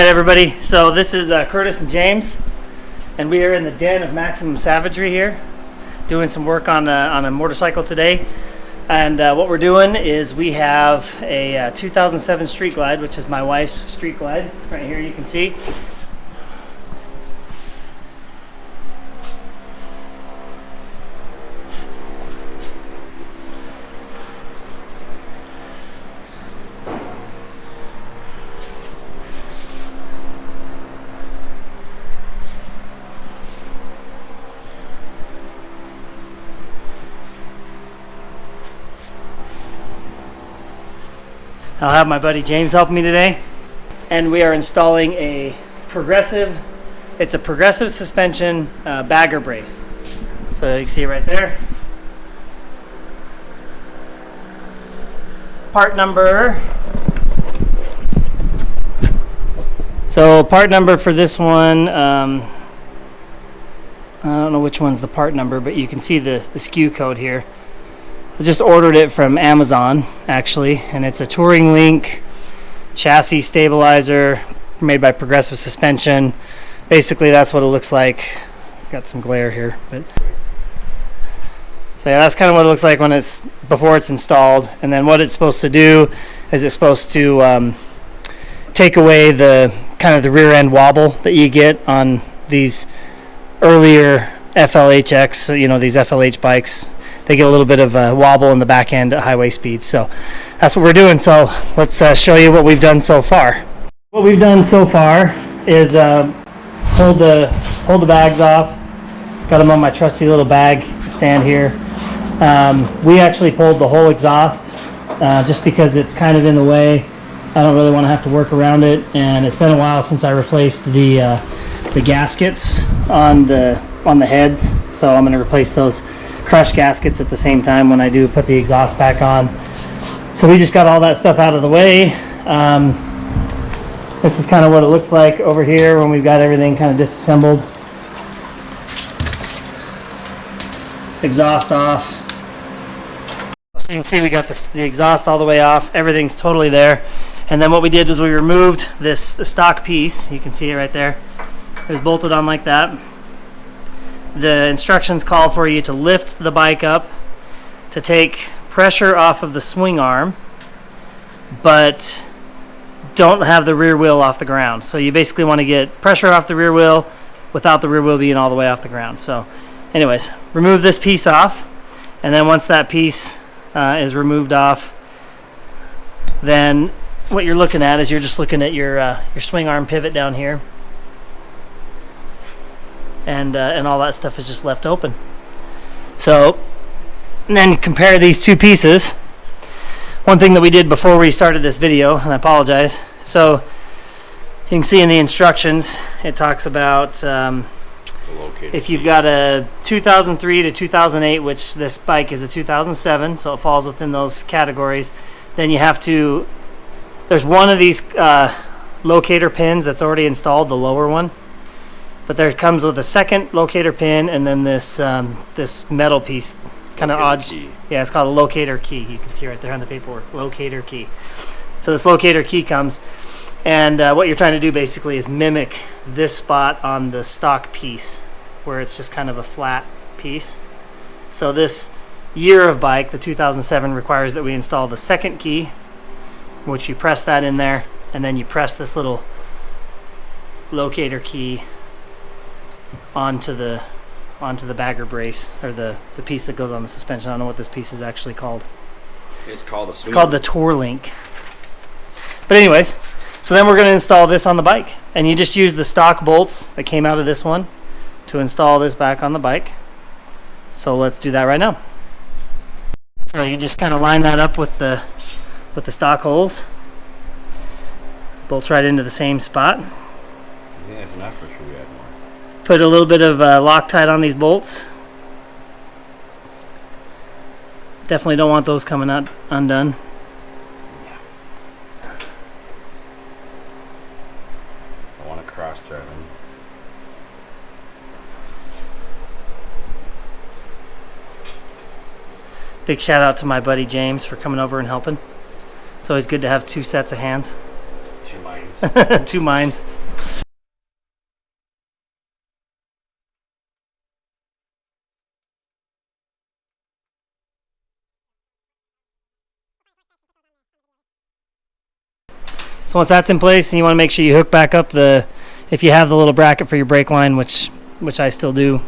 Alright everybody, so this is Curtis and James, and we are in the den of Maximum Savagery here, doing some work on a motorcycle today. And what we're doing is we have a 2007 Street Glide, which is my wife's Street Glide, right here you can see. I'll have my buddy James help me today, and we are installing a progressive suspension bagger brace. So you can see it right there. Part number. So part number for this one, I don't know which one's the part number, but you can see the SKU code here. I just ordered it from Amazon actually, and it's a Touring Link chassis stabilizer made by Progressive Suspension. Basically that's what it looks like. Got some glare here, but so yeah, that's kind of what it looks like when it's before it's installed. And then what it's supposed to do is it's supposed to take away the kind of the rear end wobble that you get on these earlier FLHX, you know, these FLH bikes. They get a little bit of a wobble in the back end at highway speeds. So that's what we're doing. So let's show you what we've done so far. What we've done so far is hold the bags off. Got them on my trusty little bag stand here. We actually pulled the whole exhaust just because it's kind of in the way. I don't really want to have to work around it, and it's been a while since I replaced the gaskets on the heads. So I'm going to replace those crush gaskets at the same time when I do put the exhaust back on. So we just got all that stuff out of the way. This is kind of what it looks like over here when we've got everything kind of disassembled. Exhaust off. So you can see we got the exhaust all the way off. Everything's totally there. And then what we did was we removed the stock piece. You can see it right there. It was bolted on like that. The instructions call for you to lift the bike up to take pressure off of the swing arm, but don't have the rear wheel off the ground. So you basically want to get pressure off the rear wheel without the rear wheel being all the way off the ground. So anyways, remove this piece off, and then once that piece is removed off, then what you're looking at is you're just looking at your swing arm pivot down here. And all that stuff is just left open. So, and then compare these two pieces. One thing that we did before we started this video, and I apologize. So, you can see in the instructions, it talks about if you've got a 2003 to 2008, which this bike is a 2007, so it falls within those categories, then you have to, there's one of these locator pins that's already installed, the lower one. But there comes with a second locator pin, and then this this metal piece, kind of odd. Key. Yeah, it's called a locator key. You can see right there on the paperwork, locator key. So this locator key comes, and what you're trying to do basically is mimic this spot on the stock piece, where it's just kind of a flat piece. So this year of bike, the 2007, requires that we install the second key, which you press that in there, and then you press this little locator key onto the bagger brace, or the piece that goes on the suspension. I don't know what this piece is actually called. It's called the Touring Link. But anyways, so then we're going to install this on the bike, and you just use the stock bolts that came out of this one to install this back on the bike. So let's do that right now. So you just kind of line that up with the stock holes. Bolts right into the same spot. Yeah, it's not for sure we had more. Put a little bit of Loctite on these bolts. Definitely don't want those coming out undone. Yeah. I want to cross thread them. Big shout out to my buddy James for coming over and helping. It's always good to have two sets of hands. To my minds. Two minds. So once that's in place, and you want to make sure you hook back up if you have the little bracket for your brake line, which I still do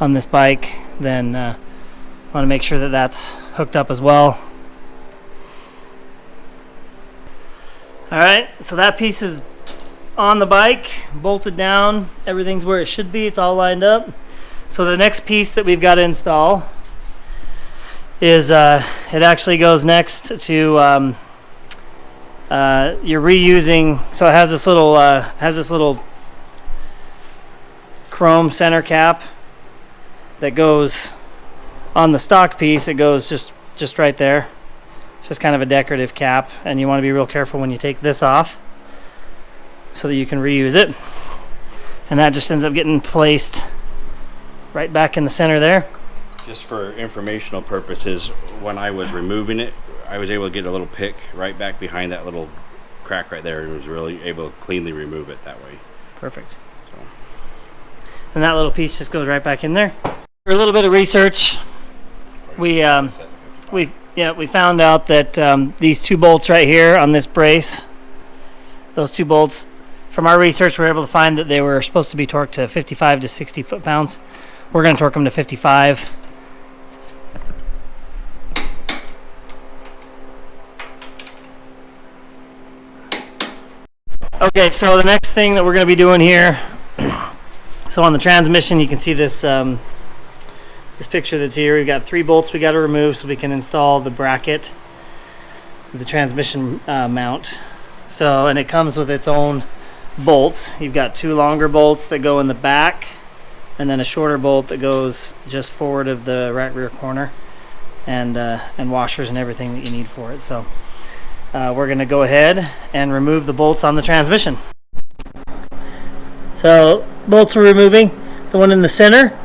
on this bike, then want to make sure that that's hooked up as well. All right, so that piece is on the bike, bolted down. Everything's where it should be. It's all lined up. So the next piece that we've got to install is it actually goes next to you're reusing. So it has this little chrome center cap that goes on the stock piece. It goes just right there. It's just kind of a decorative cap, and you want to be real careful when you take this off so that you can reuse it. And that just ends up getting placed right back in the center there. Just for informational purposes, when I was removing it, I was able to get a little pick right back behind that little crack right there, and was really able to cleanly remove it that way. Perfect. So. And that little piece just goes right back in there. For a little bit of research, we found out that these two bolts right here on this brace, those two bolts, from our research, we were able to find that they were supposed to be torqued to 55 to 60 foot-pounds. We're going to torque them to 55. Okay, so the next thing that we're going to be doing here, so on the transmission, you can see this this picture that's here. We've got 3 bolts we got to remove so we can install the bracket, the transmission mount. So, and it comes with its own bolts. You've got 2 longer bolts that go in the back, and then a shorter bolt that goes just forward of the right rear corner, and washers and everything that you need for it. So we're going to go ahead and remove the bolts on the transmission. So bolts we're removing: the one in the center,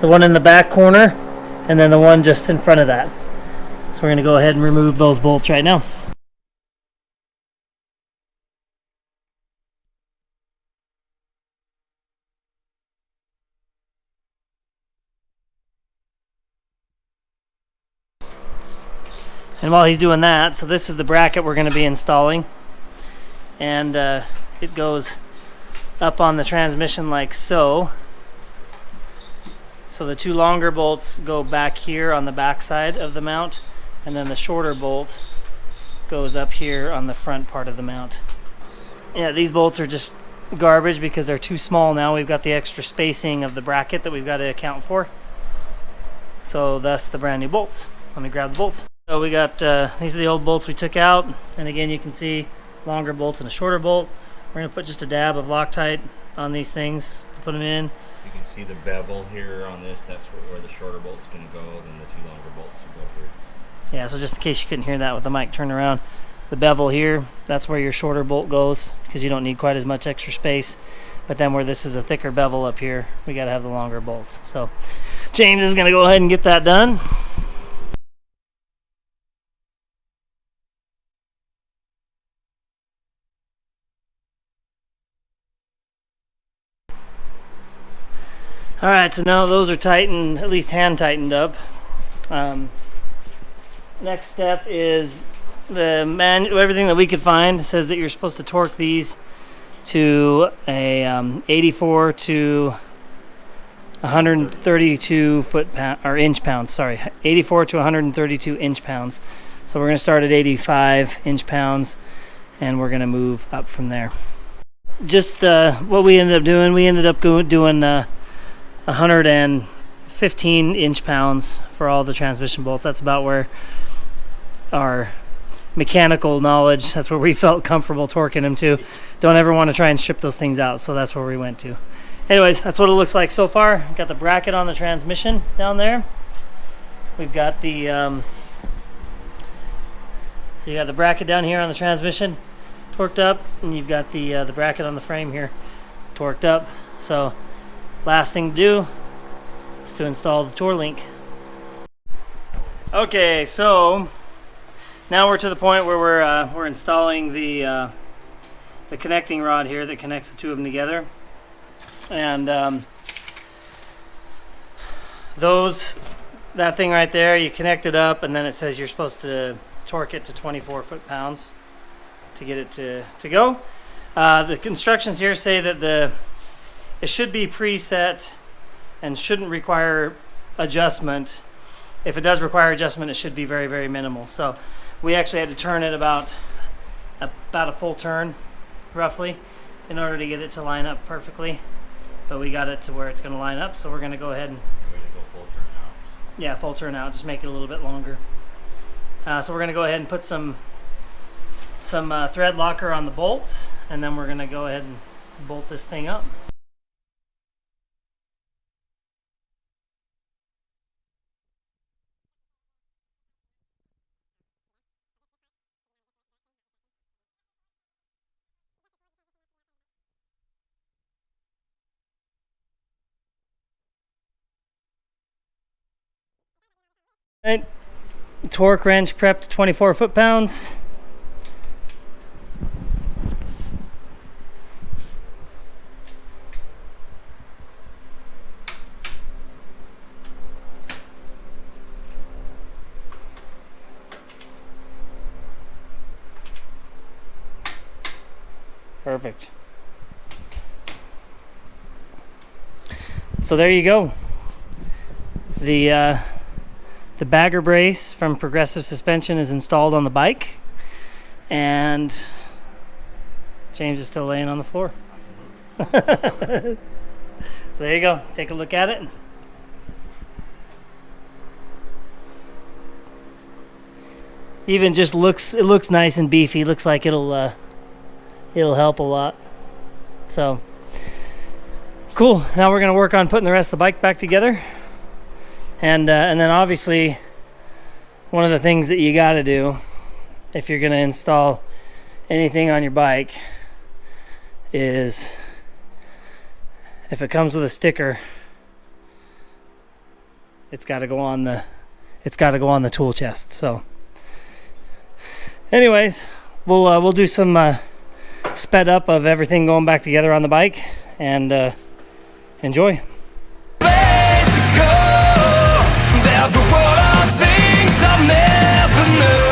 the one in the back corner, and then the one just in front of that. So we're going to go ahead and remove those bolts right now. And while he's doing that, so this is the bracket we're going to be installing, and it goes up on the transmission like so. So the 2 longer bolts go back here on the back side of the mount, and then the shorter bolt goes up here on the front part of the mount. Yeah, these bolts are just garbage because they're too small now. We've got the extra spacing of the bracket that we've got to account for. So thus the brand new bolts. Let me grab the bolts. So we got, these are the old bolts we took out, and again you can see longer bolts and a shorter bolt. We're going to put just a dab of Loctite on these things to put them in. You can see the bevel here on this. That's where the shorter bolt's going to go, and the 2 longer bolts will go here. Yeah, so just in case you couldn't hear that with the mic turned around, the bevel here, that's where your shorter bolt goes because you don't need quite as much extra space. But then where this is a thicker bevel up here, we got to have the longer bolts. So James is going to go ahead and get that done. All right, so now those are tightened, at least hand tightened up. Next step is everything that we could find says that you're supposed to torque these to a 84 to 132 inch pounds. Sorry, 84 to 132 inch pounds. So we're going to start at 85 inch pounds, and we're going to move up from there. Just what we ended up doing, doing 115 inch pounds for all the transmission bolts. That's about where our mechanical knowledge, that's where we felt comfortable torquing them to. Don't ever want to try and strip those things out, so that's where we went to. Anyways, that's what it looks like so far. Got the bracket on the transmission down there. We've got the so you got the bracket down here on the transmission torqued up, and you've got the bracket on the frame here torqued up. So last thing to do is to install the tour link. Okay, so now we're to the point where we're installing the the connecting rod here that connects the two of them together. And that thing right there, you connect it up, and then it says you're supposed to torque it to 24 foot-pounds to get it to go. The instructions here say that it should be preset and shouldn't require adjustment. If it does require adjustment, it should be very, very minimal. So we actually had to turn it about a full turn, roughly, in order to get it to line up perfectly. But we got it to where it's going to line up, so we're going to go ahead and yeah, full turn out, just make it a little bit longer. So we're going to go ahead and put some thread locker on the bolts, and then we're going to go ahead and bolt this thing up. Right. Torque wrench prepped to 24 foot-pounds. Perfect. So there you go. The bagger brace from Progressive Suspension is installed on the bike, and James is still laying on the floor. So there you go. Take a look at it. Even just it looks nice and beefy. Looks like it'll help a lot. So cool. Now we're gonna work on putting the rest of the bike back together. And then obviously, one of the things that you got to do if you're going to install anything on your bike is, if it comes with a sticker, it's got to go on the tool chest. So, anyways, we'll do some sped up of everything going back together on the bike, and enjoy. There's a world of things I've never known.